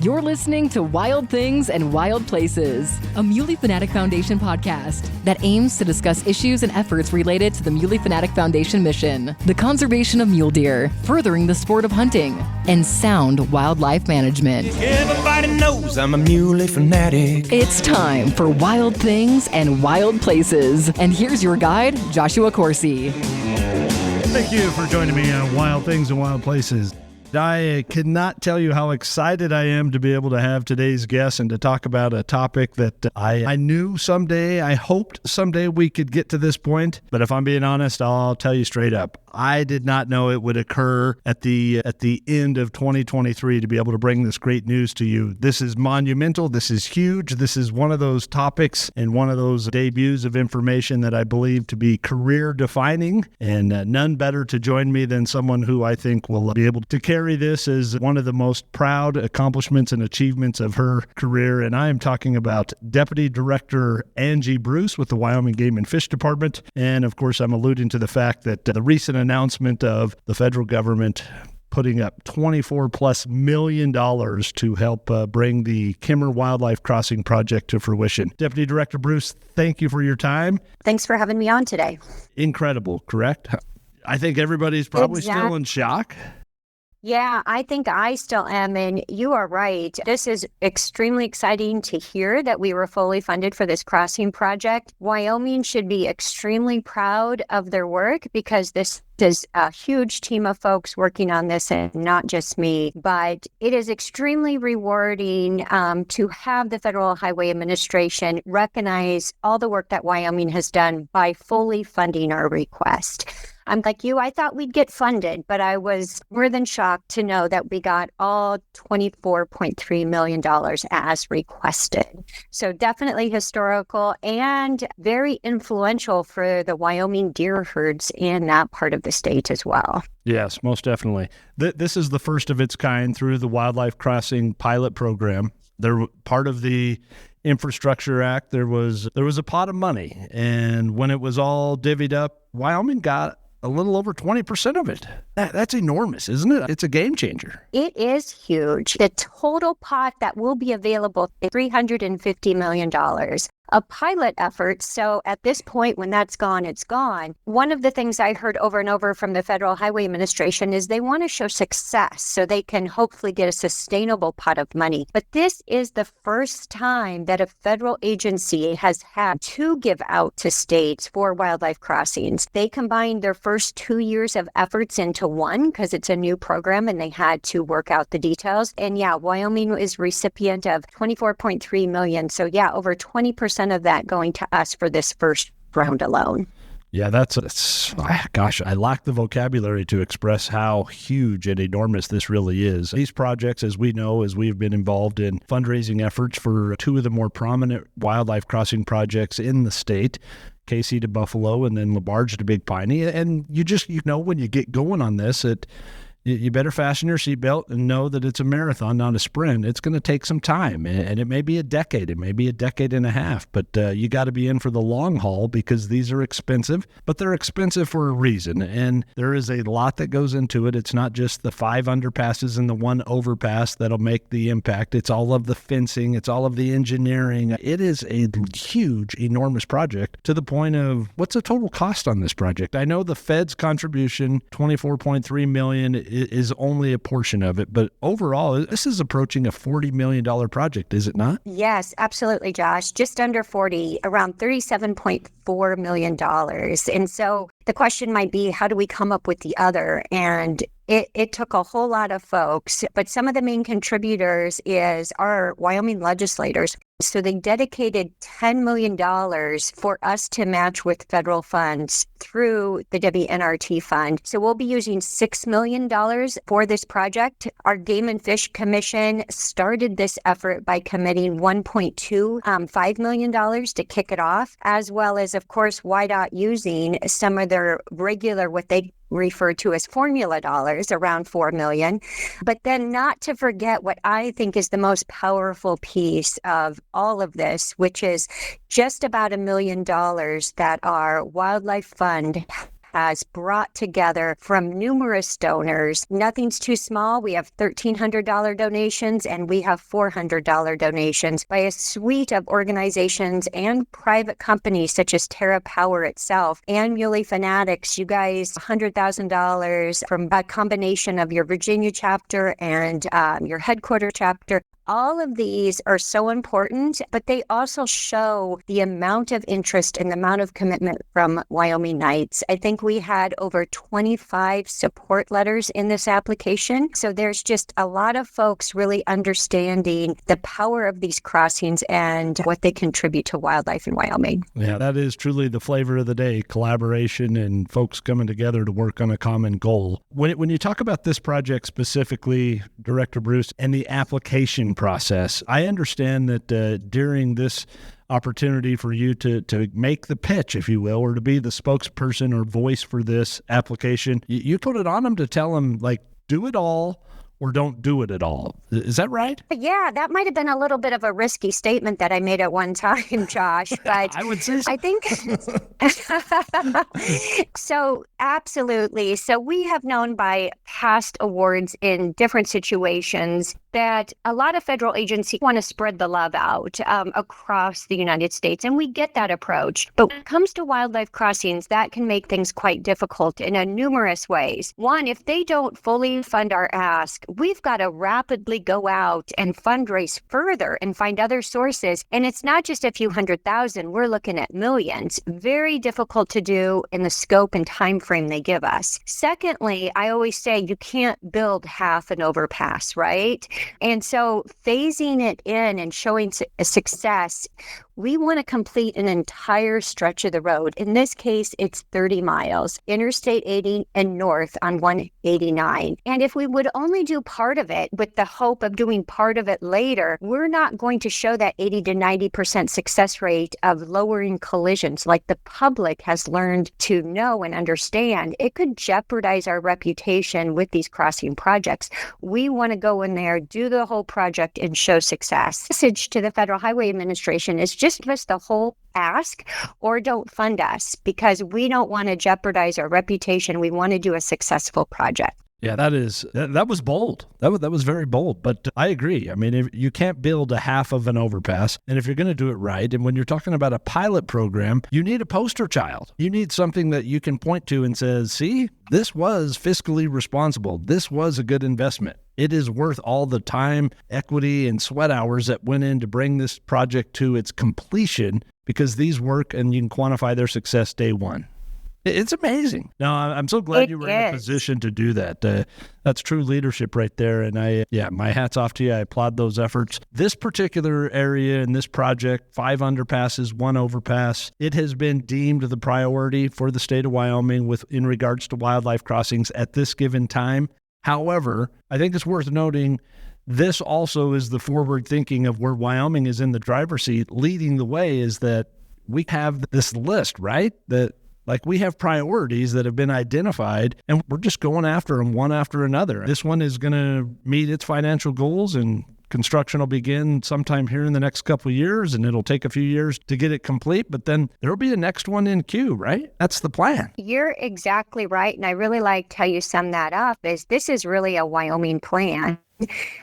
You're listening to Wild Things and Wild Places, a Muley Fanatic Foundation podcast that aims to discuss issues and efforts related to the Muley Fanatic Foundation mission, the conservation of mule deer, furthering the sport of hunting, and sound wildlife management. Everybody knows I'm a Muley fanatic. It's time for Wild Things and Wild Places. And here's your guide, Joshua Coursey. Thank you for joining me on Wild Things and Wild Places. I cannot tell you how excited I am to be able to have today's guest and to talk about a topic that I knew someday, I hoped someday we could get to this point. But if I'm being honest, I'll tell you straight up, I did not know it would occur at the end of 2023 to be able to bring this great news to you. This is monumental. This is huge. This is one of those topics and one of those debuts of information that I believe to be career defining, and none better to join me than someone who I think will be able to carry this as one of the most proud accomplishments and achievements of her career. And I am talking about Deputy Director Angi Bruce with the Wyoming Game and Fish Department. And of course, I'm alluding to the fact that the recent announcement of the federal government putting up $24+ million to help bring the Kemmerer Wildlife Crossing project to fruition. Deputy Director Bruce, thank you for your time. Thanks for having me on today. Incredible, correct? I think everybody's probably still in shock. Yeah, I think I still am, and you are right. This is extremely exciting to hear that we were fully funded for this crossing project. Wyoming should be extremely proud of their work because this is a huge team of folks working on this, and not just me. But it is extremely rewarding to have the Federal Highway Administration recognize all the work that Wyoming has done by fully funding our request. I'm like you, I thought we'd get funded, but I was more than shocked to know that we got all $24.3 million as requested. So definitely historical and very influential for the Wyoming deer herds in that part of the state as well. Yes, most definitely. This is the first of its kind through the Wildlife Crossing pilot program. They're part of the Infrastructure Act. There was a pot of money, and when it was all divvied up, Wyoming got a little over 20% of it. That's enormous, isn't it? It's a game changer. It is huge. The total pot that will be available is $350 million. A pilot effort. So at this point, when that's gone, it's gone. One of the things I heard over and over from the Federal Highway Administration is they want to show success so they can hopefully get a sustainable pot of money. But this is the first time that a federal agency has had to give out to states for wildlife crossings. They combined their first 2 years of efforts into one because it's a new program and they had to work out the details. And yeah, Wyoming is recipient of $24.3 million. So yeah, over 20% of that going to us for this first round alone. Yeah, gosh, I lack the vocabulary to express how huge and enormous this really is. These projects, as we know, as we've been involved in fundraising efforts for two of the more prominent wildlife crossing projects in the state, Casey to Buffalo and then LaBarge to Big Piney. And you know, when you get going on this, you better fasten your seatbelt and know that it's a marathon, not a sprint. It's going to take some time, and it may be a decade. It may be a decade and a half, but you got to be in for the long haul because these are expensive, but they're expensive for a reason, and there is a lot that goes into it. It's not just the 5 underpasses and the 1 overpass that'll make the impact. It's all of the fencing. It's all of the engineering. It is a huge, enormous project to the point of what's the total cost on this project? I know the Fed's contribution, $24.3 million, is only a portion of it. But overall, this is approaching a $40 million project, is it not? Yes, absolutely, Josh. Just under 40, around $37.4 million. And so the question might be, how do we come up with the other? And it took a whole lot of folks, but some of the main contributors is our Wyoming legislators. So they dedicated $10 million for us to match with federal funds through the WNRT fund. So we'll be using $6 million for this project. Our Game and Fish Commission started this effort by committing $1.25 million to kick it off, as well as, of course, WYDOT using some of their regular, what they refer to as formula dollars, around $4 million. But then not to forget what I think is the most powerful piece of all of this, which is just about $1 million that our wildlife fund has brought together from numerous donors. Nothing's too small. We have $1,300 donations and we have $400 donations by a suite of organizations and private companies such as Terra Power itself and Muley Fanatics. You guys, $100,000 from a combination of your Virginia chapter and your headquarters chapter. All of these are so important, but they also show the amount of interest and the amount of commitment from Wyoming Knights. I think we had over 25 support letters in this application. So there's just a lot of folks really understanding the power of these crossings and what they contribute to wildlife in Wyoming. Yeah, that is truly the flavor of the day, collaboration and folks coming together to work on a common goal. When you talk about this project specifically, Director Bruce, and the application process, I understand that during this opportunity for you to make the pitch, if you will, or to be the spokesperson or voice for this application, you put it on them to tell them, like, do it all or don't do it at all. Is that right? Yeah, that might have been a little bit of a risky statement that I made at one time, Josh, but I would say so. I think so. Absolutely. So we have known by past awards in different situations that a lot of federal agencies want to spread the love out across the United States, and we get that approach. But when it comes to wildlife crossings, that can make things quite difficult in numerous ways. One, if they don't fully fund our ask, we've got to rapidly go out and fundraise further and find other sources. And it's not just a few 100,000, we're looking at millions. Very difficult to do in the scope and time frame they give us. Secondly, I always say you can't build half an overpass, right? And so phasing it in and showing a success, we want to complete an entire stretch of the road. In this case, it's 30 miles, Interstate 80 and north on 189. And if we would only do part of it with the hope of doing part of it later, we're not going to show that 80 to 90% success rate of lowering collisions like the public has learned to know and understand. It could jeopardize our reputation with these crossing projects. We want to go in there, do the whole project, and show success. The message to the Federal Highway Administration is just give us the whole ask or don't fund us, because we don't want to jeopardize our reputation. We want to do a successful project. Yeah, that was bold. That was very bold, but I agree. I mean, if you can't build a half of an overpass, and if you're going to do it right, and when you're talking about a pilot program, you need a poster child. You need something that you can point to and says, see, this was fiscally responsible. This was a good investment. It is worth all the time, equity, and sweat hours that went in to bring this project to its completion, because these work and you can quantify their success day one. It's amazing. No, I'm so glad you were in a position to do that. That's true leadership right there. And my hat's off to you. I applaud those efforts. This particular area in this project, 5 underpasses, 1 overpass, it has been deemed the priority for the state of Wyoming in regards to wildlife crossings at this given time. However, I think it's worth noting this also is the forward thinking of where Wyoming is in the driver's seat. Leading the way is that we have this list, right? Like, we have priorities that have been identified, and we're just going after them one after another. This one is going to meet its financial goals, and construction will begin sometime here in the next couple of years, and it'll take a few years to get it complete, but then there'll be a next one in queue, right? That's the plan. You're exactly right, and I really liked how you summed that up. This is really a Wyoming plan.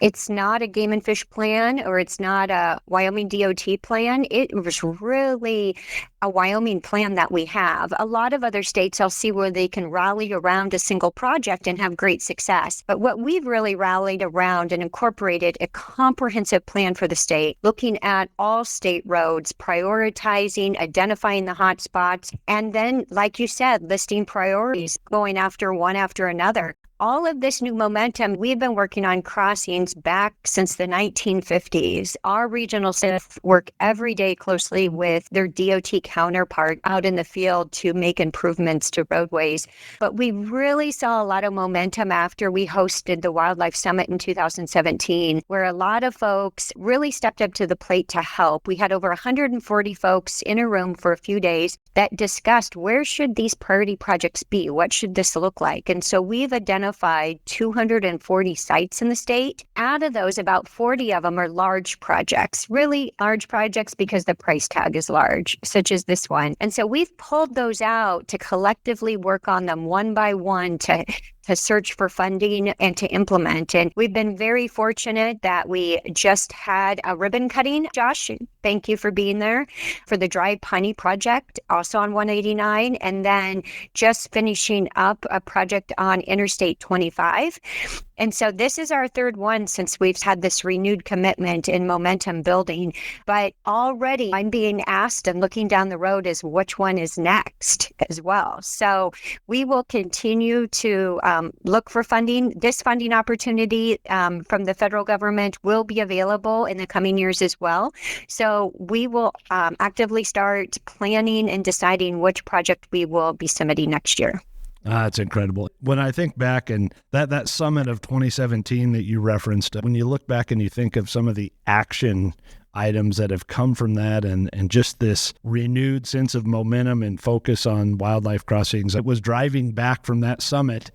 It's not a game and fish plan, or it's not a Wyoming DOT plan. It was really a Wyoming plan that we have. A lot of other states I'll see where they can rally around a single project and have great success. But what we've really rallied around and incorporated a comprehensive plan for the state, looking at all state roads, prioritizing, identifying the hot spots, and then, like you said, listing priorities, going after one after another. All of this new momentum, we've been working on crossings back since the 1950s. Our regional staff work every day closely with their DOT counterpart out in the field to make improvements to roadways. But we really saw a lot of momentum after we hosted the Wildlife Summit in 2017, where a lot of folks really stepped up to the plate to help. We had over 140 folks in a room for a few days that discussed where should these priority projects be? What should this look like? And so we've identified identified 240 sites in the state. Out of those, about 40 of them are large projects, really large projects because the price tag is large, such as this one. And so we've pulled those out to collectively work on them one by one to search for funding and to implement. And we've been very fortunate that we just had a ribbon cutting. Josh, thank you for being there for the Dry Piney project, also on 189, and then just finishing up a project on Interstate 25. And so this is our third one since we've had this renewed commitment in momentum building. But already I'm being asked and looking down the road is which one is next as well. So we will continue to look for funding. This funding opportunity from the federal government will be available in the coming years as well. So we will actively start planning and deciding which project we will be submitting next year. It's incredible. When I think back and that summit of 2017 that you referenced, when you look back and you think of some of the action items that have come from that and just this renewed sense of momentum and focus on wildlife crossings, it was driving back from that summit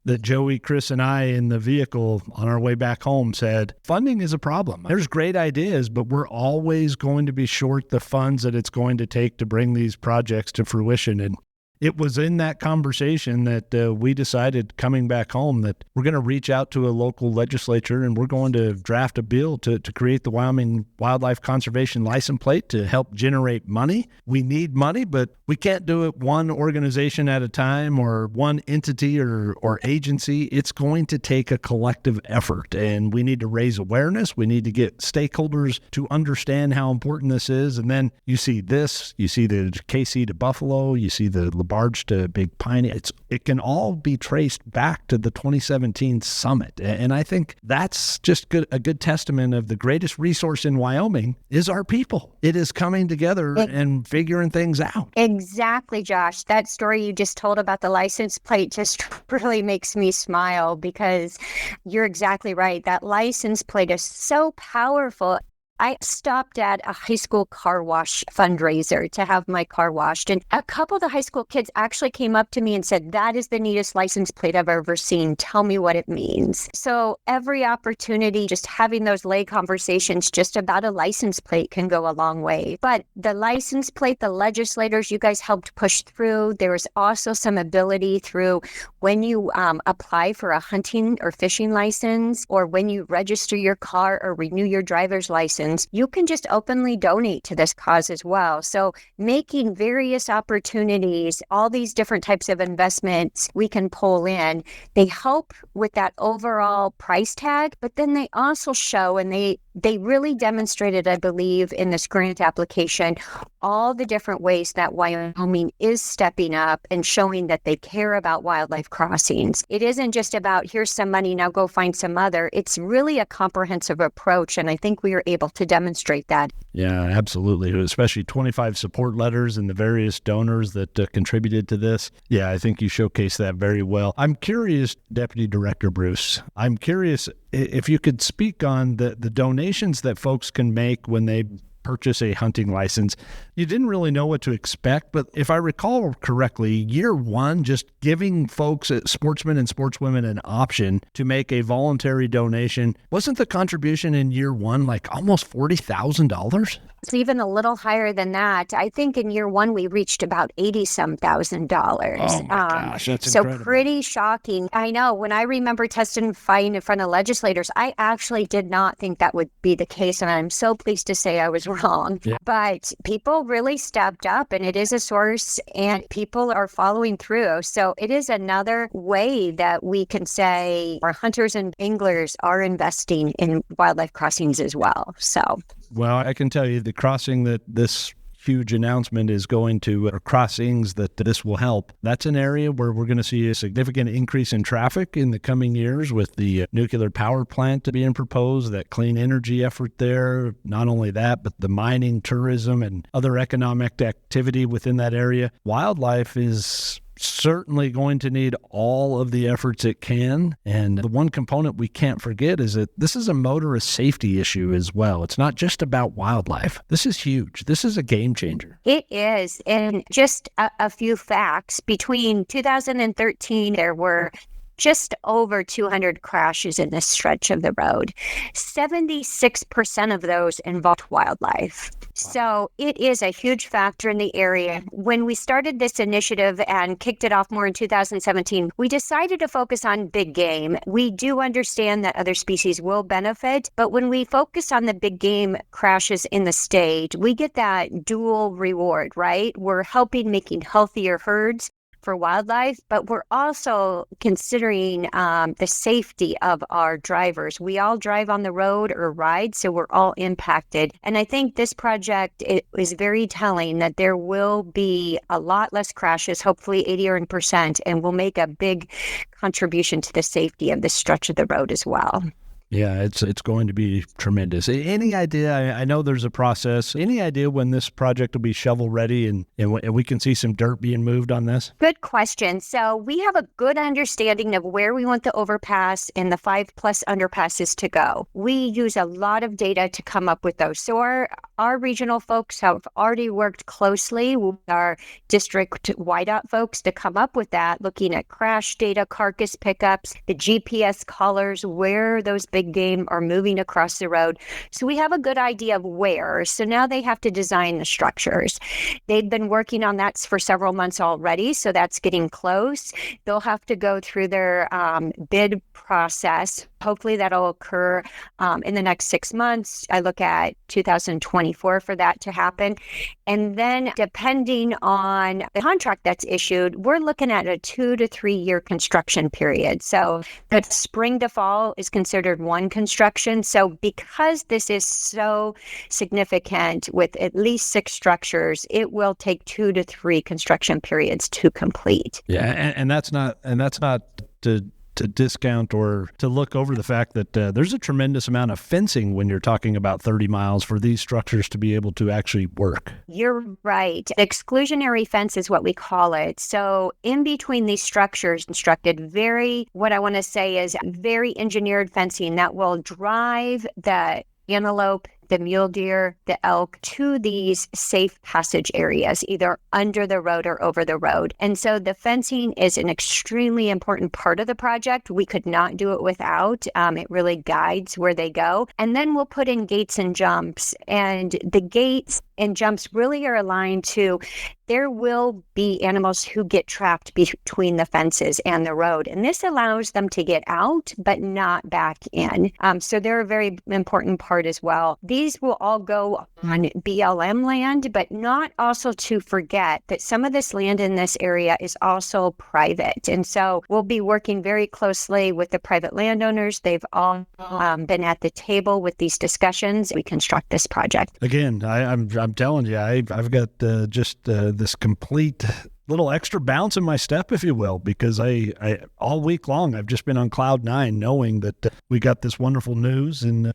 that Joey, Chris, and I in the vehicle on our way back home said, funding is a problem. There's great ideas, but we're always going to be short the funds that it's going to take to bring these projects to fruition. And it was in that conversation that we decided coming back home that we're going to reach out to a local legislature and we're going to draft a bill to create the Wyoming Wildlife Conservation License Plate to help generate money. We need money, but we can't do it one organization at a time or one entity or agency. It's going to take a collective effort, and we need to raise awareness. We need to get stakeholders to understand how important this is. And then you see this, you see the KC to Buffalo, you see the Barge to Big Piney. It can all be traced back to the 2017 summit. And I think that's just a good testament of the greatest resource in Wyoming is our people. It is coming together and figuring things out. Exactly, Josh. That story you just told about the license plate just really makes me smile because you're exactly right. That license plate is so powerful. I stopped at a high school car wash fundraiser to have my car washed. And a couple of the high school kids actually came up to me and said, that is the neatest license plate I've ever seen. Tell me what it means. So every opportunity, just having those lay conversations just about a license plate can go a long way. But the license plate, the legislators, you guys helped push through. There was also some ability through when you apply for a hunting or fishing license, or when you register your car or renew your driver's license, you can just openly donate to this cause as well. So making various opportunities, all these different types of investments we can pull in, they help with that overall price tag, but then they also show, and they really demonstrated, I believe, in this grant application, all the different ways that Wyoming is stepping up and showing that they care about wildlife crossings. It isn't just about, here's some money, now go find some other. It's really a comprehensive approach, and I think we are able to demonstrate that. Yeah, absolutely. Especially 25 support letters and the various donors that contributed to this. Yeah, I think you showcased that very well. I'm curious, Deputy Director Bruce, I'm curious if you could speak on the donations that folks can make when they purchase a hunting license. You didn't really know what to expect, but if I recall correctly, year one, just giving folks, sportsmen and sportswomen, an option to make a voluntary donation, wasn't the contribution in year one like almost $40,000? It's even a little higher than that. I think in year one, we reached about $80,000. Oh my gosh, that's so incredible. Pretty shocking. I know. When I remember testifying in front of legislators, I actually did not think that would be the case. And I'm so pleased to say I was wrong. Yeah. But people really stepped up, and it is a source, and people are following through. So it is another way that we can say our hunters and anglers are investing in wildlife crossings as well. So. Well, I can tell you the crossing that this huge announcement is going to, or crossings that this will help, that's an area where we're going to see a significant increase in traffic in the coming years with the nuclear power plant being proposed, that clean energy effort there. Not only that, but the mining, tourism, and other economic activity within that area. Wildlife is certainly going to need all of the efforts it can. And the one component we can't forget is that this is a motorist safety issue as well. It's not just about wildlife. This is huge. This is a game changer. It is. And just a few facts. Between 2013, there were just over 200 crashes in this stretch of the road. 76% of those involved wildlife. So it is a huge factor in the area. When we started this initiative and kicked it off more in 2017, we decided to focus on big game. We do understand that other species will benefit, but when we focus on the big game crashes in the state, we get that dual reward, right? We're helping making healthier herds for wildlife, but we're also considering the safety of our drivers. We all drive on the road or ride, so we're all impacted. And I think this project is very telling that there will be a lot less crashes, hopefully 80%, and will make a big contribution to the safety of this stretch of the road as well. Yeah, it's going to be tremendous. Any idea, I know there's a process, any idea when this project will be shovel ready and we can see some dirt being moved on this? Good question. So we have a good understanding of where we want the overpass and the 5+ underpasses to go. We use a lot of data to come up with those. So our regional folks have already worked closely with our district YDOT folks to come up with that, looking at crash data, carcass pickups, the GPS collars, where those big game are moving across the road. So we have a good idea of where. So now they have to design the structures. They've been working on that for several months already, so that's getting close. They'll have to go through their bid process. Hopefully that'll occur in the next 6 months. I look at 2024 for that to happen. And then depending on the contract that's issued, we're looking at a 2 to 3 year construction period. So the spring to fall is considered one construction. So because this is so significant with at least 6 structures, it will take 2 to 3 construction periods to complete. Yeah, and that's not to discount or to look over the fact that there's a tremendous amount of fencing when you're talking about 30 miles for these structures to be able to actually work. You're right. Exclusionary fence is what we call it. So in between these structures, constructed what I want to say is very engineered fencing that will drive the antelope, the mule deer, the elk to these safe passage areas, either under the road or over the road. And so the fencing is an extremely important part of the project. We could not do it without. It really guides where they go. And then we'll put in gates and jumps. And the gates and jumps really are aligned to there will be animals who get trapped between the fences and the road. And this allows them to get out, but not back in. So they're a very important part as well. These will all go on BLM land, but not also to forget that some of this land in this area is also private. And so we'll be working very closely with the private landowners. They've all been at the table with these discussions. We construct this project. Again, I'm telling you, I've got this complete little extra bounce in my step, if you will, because I all week long I've just been on cloud 9 knowing that we got this wonderful news, and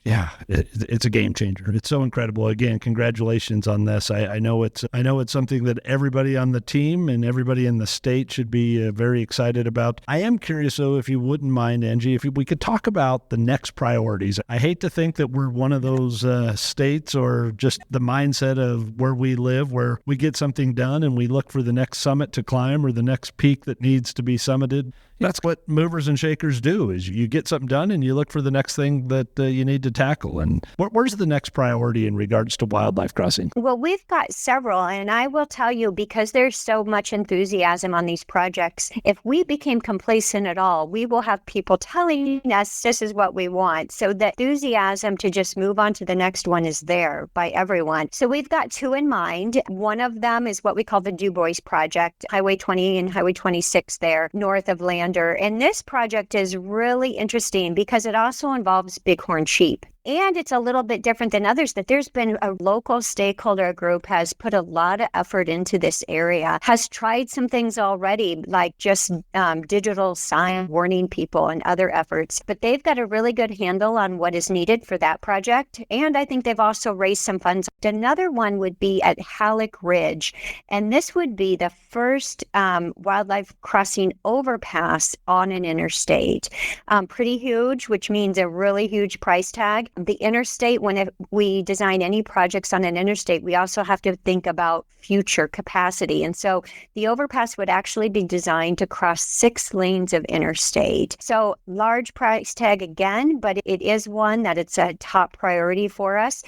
it's a game changer. It's so incredible. Again, congratulations on this. I know it's something that everybody on the team and everybody in the state should be very excited about. I am curious though, if you wouldn't mind, Angie, if we could talk about the next priorities. I hate to think that we're one of those states or just the mindset of where we live, where we get something done and we look for the next summit to climb or the next peak that needs to be summited. That's what movers and shakers do, is you get something done and you look for the next thing that you need to tackle. And where's the next priority in regards to wildlife crossing? Well, we've got several, and I will tell you, because there's so much enthusiasm on these projects, if we became complacent at all, we will have people telling us this is what we want. So the enthusiasm to just move on to the next one is there by everyone. So we've got 2 in mind. One of them is what we call the Du Bois Project, Highway 20 and Highway 26 there, north of Lander. And this project is really interesting because it also involves bighorn sheep. And it's a little bit different than others, that there's been a local stakeholder group has put a lot of effort into this area, has tried some things already, like just digital sign warning people and other efforts. But they've got a really good handle on what is needed for that project. And I think they've also raised some funds. Another one would be at Halleck Ridge. And this would be the first wildlife crossing overpass on an interstate. Pretty huge, which means a really huge price tag. the interstate, we design any projects on an interstate, we also have to think about future capacity. And so the overpass would actually be designed to cross 6 lanes of interstate. So large price tag again, but it is one that it's a top priority for us.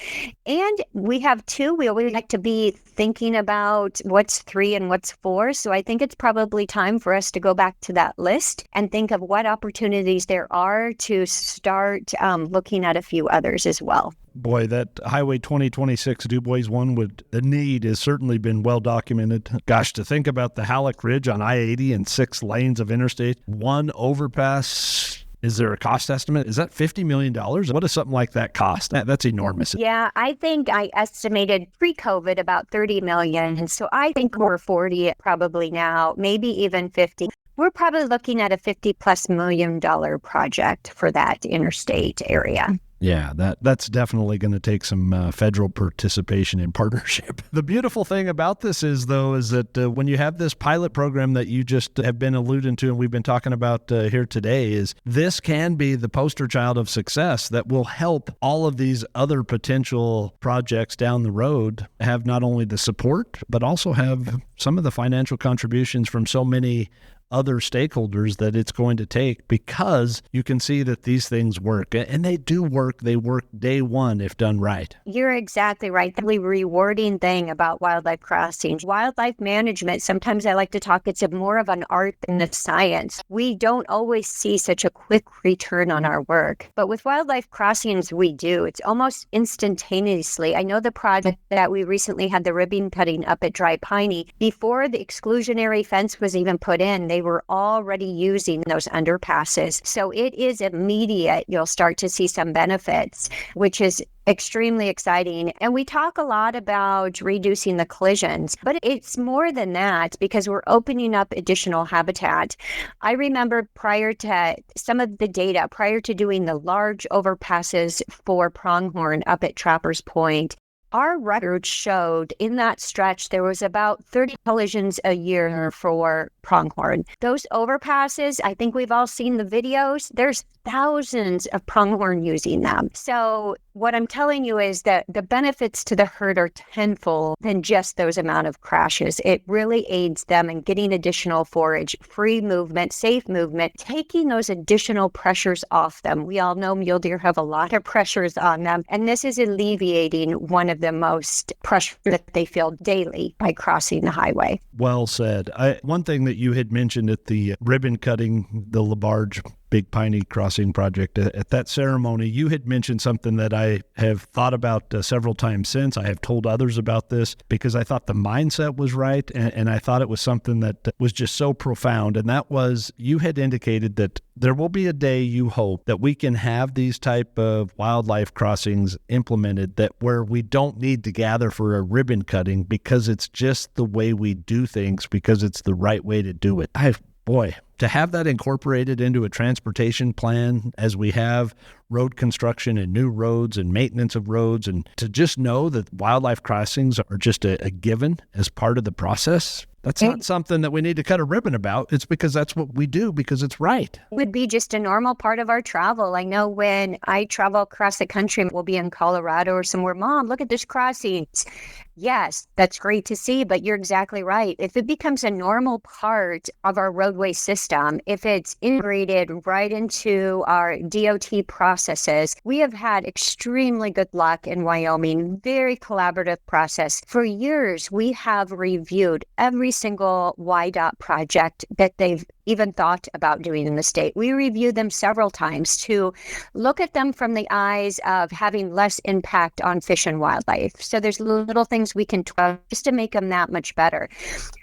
And we have 2. We always like to be thinking about what's 3 and what's 4. So I think it's probably time for us to go back to that list and think of what opportunities there are to start looking at a few others as well. Boy, that Highway 2026 DuBois one, the need has certainly been well documented. Gosh, to think about the Halleck Ridge on I-80 and 6 lanes of interstate, 1 overpass. Is there a cost estimate? Is that $50 million? What does something like that cost? That's enormous. Yeah, I think I estimated pre-COVID about $30 million. And so I think we're 40 probably now, maybe even 50. We're probably looking at a $50+ million project for that interstate area. Yeah, that's definitely going to take some federal participation and partnership. The beautiful thing about this is that when you have this pilot program that you just have been alluding to and we've been talking about here today, is this can be the poster child of success that will help all of these other potential projects down the road have not only the support, but also have some of the financial contributions from so many other stakeholders that it's going to take, because you can see that these things work, and they do work. They work day one if done right. You're exactly right. The really rewarding thing about wildlife crossings, wildlife management, sometimes I like to talk, it's more of an art than a science. We don't always see such a quick return on our work, but with wildlife crossings, we do. It's almost instantaneously. I know the project that we recently had the ribbon cutting up at Dry Piney, before the exclusionary fence was even put in, they were already using those underpasses. So it is immediate. You'll start to see some benefits, which is extremely exciting. And we talk a lot about reducing the collisions, but it's more than that, because we're opening up additional habitat. I remember prior to some of the data, prior to doing the large overpasses for pronghorn up at Trappers Point, our record showed in that stretch there was about 30 collisions a year for pronghorn. Those overpasses, I think we've all seen the videos. There's thousands of pronghorn using them. So what I'm telling you is that the benefits to the herd are tenfold than just those amount of crashes. It really aids them in getting additional forage, free movement, safe movement, taking those additional pressures off them. We all know mule deer have a lot of pressures on them, and this is alleviating one of the most pressure that they feel daily by crossing the highway. Well said. One thing that you had mentioned at the ribbon cutting, the LaBarge Big Piney Crossing project, at that ceremony, you had mentioned something that I have thought about several times since. I have told others about this because I thought the mindset was right, and I thought it was something that was just so profound. And that was, you had indicated that there will be a day, you hope, that we can have these type of wildlife crossings implemented that where we don't need to gather for a ribbon cutting, because it's just the way we do things, because it's the right way to do it. Boy, to have that incorporated into a transportation plan as we have road construction and new roads and maintenance of roads, and to just know that wildlife crossings are just a given as part of the process, that's not something that we need to cut a ribbon about. It's because that's what we do, because it's right. It would be just a normal part of our travel. I know when I travel across the country, we'll be in Colorado or somewhere, Mom, look at this crossing. Yes, that's great to see, but you're exactly right. If it becomes a normal part of our roadway system, if it's integrated right into our DOT processes, we have had extremely good luck in Wyoming, very collaborative process. For years, we have reviewed every single YDOT project that they've even thought about doing in the state. We review them several times to look at them from the eyes of having less impact on fish and wildlife. So there's little things we can tweak just to make them that much better.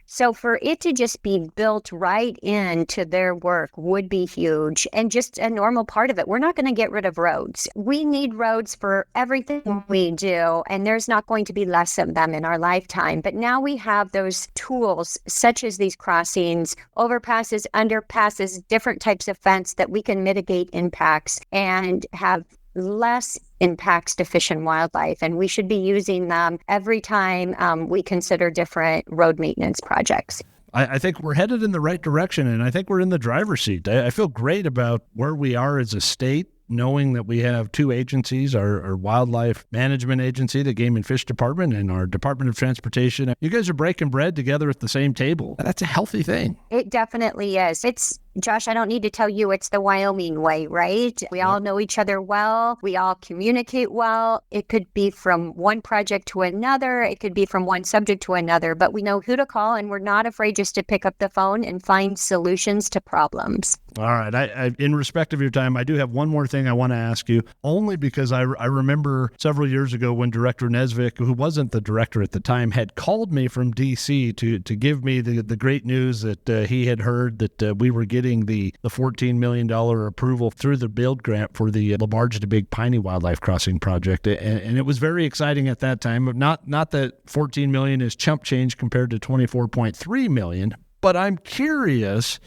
So for it to just be built right into their work would be huge, and just a normal part of it. We're not going to get rid of roads. We need roads for everything we do, and there's not going to be less of them in our lifetime. But now we have those tools, such as these crossings, overpasses, underpasses, different types of fence that we can mitigate impacts and have less impacts to fish and wildlife, and we should be using them every time we consider different road maintenance projects. I think we're headed in the right direction, and I think we're in the driver's seat. I feel great about where we are as a state, knowing that we have two agencies, our wildlife management agency, the Game and Fish Department, and our Department of Transportation. You guys are breaking bread together at the same table. That's a healthy thing. It definitely is. Josh, I don't need to tell you it's the Wyoming way, right? We all know each other well. We all communicate well. It could be from one project to another. It could be from one subject to another, but we know who to call, and we're not afraid just to pick up the phone and find solutions to problems. All right. I in respect of your time, I do have one more thing I want to ask you, only because I remember several years ago when Director Nesvik, who wasn't the director at the time, had called me from D.C. to give me the great news that he had heard that we were getting the $14 million approval through the build grant for the Labarge to Big Piney Wildlife Crossing project. And it was very exciting at that time. Not that $14 million is chump change compared to $24.3 million, but I'm curious,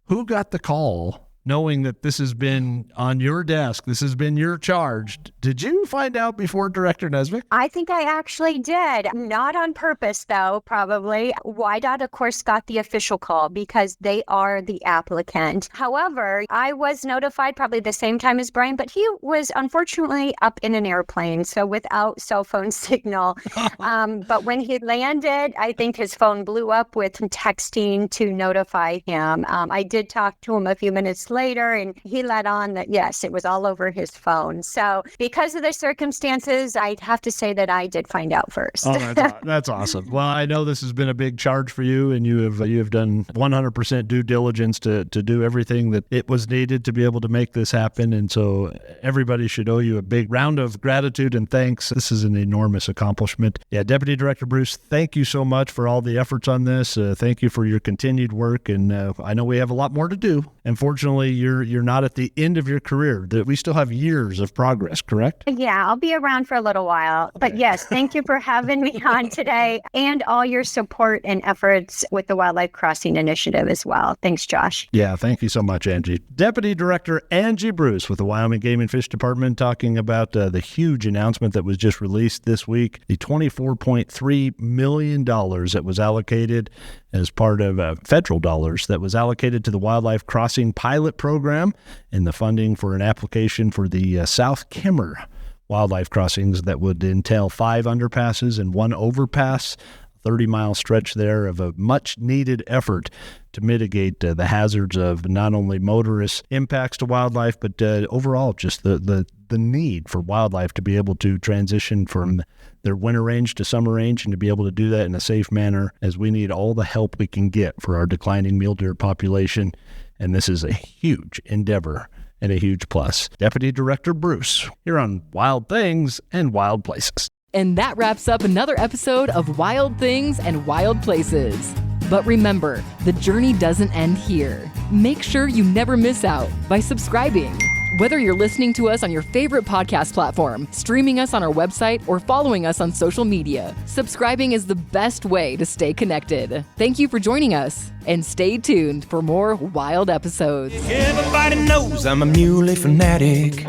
who got the call knowing that this has been on your desk, this has been your charge? Did you find out before Director Nesvik? I think I actually did. Not on purpose, though, probably. WYDOT, of course, got the official call because they are the applicant. However, I was notified probably the same time as Brian, but he was unfortunately up in an airplane, so without cell phone signal. But when he landed, I think his phone blew up with texting to notify him. I did talk to him a few minutes later, and he let on that, yes, it was all over his phone. So because of the circumstances, I'd have to say that I did find out first. Oh, that's awesome. Well, I know this has been a big charge for you, and you have done 100% due diligence to do everything that it was needed to be able to make this happen. And so everybody should owe you a big round of gratitude and thanks. This is an enormous accomplishment. Yeah, Deputy Director Bruce, thank you so much for all the efforts on this. Thank you for your continued work. And I know we have a lot more to do. Unfortunately, you're not at the end of your career. We still have years of progress, correct? Yeah, I'll be around for a little while. But yes, thank you for having me on today and all your support and efforts with the Wildlife Crossing Initiative as well. Thanks, Josh. Yeah, thank you so much, Angie. Deputy Director Angi Bruce with the Wyoming Game and Fish Department talking about the huge announcement that was just released this week, the $24.3 million that was allocated as part of federal dollars that was allocated to the Wildlife Crossing Pilot Program and the funding for an application for the South Kemmerer wildlife crossings that would entail 5 underpasses and 1 overpass, 30-mile stretch there of a much-needed effort to mitigate the hazards of not only motorists' impacts to wildlife, but overall just the need for wildlife to be able to transition from their winter range to summer range and to be able to do that in a safe manner, as we need all the help we can get for our declining mule deer population. And this is a huge endeavor and a huge plus. Deputy Director Bruce, here on Wild Things and Wild Places. And that wraps up another episode of Wild Things and Wild Places. But remember, the journey doesn't end here. Make sure you never miss out by subscribing. Whether you're listening to us on your favorite podcast platform, streaming us on our website, or following us on social media, subscribing is the best way to stay connected. Thank you for joining us, and stay tuned for more wild episodes. Everybody knows I'm a muley fanatic.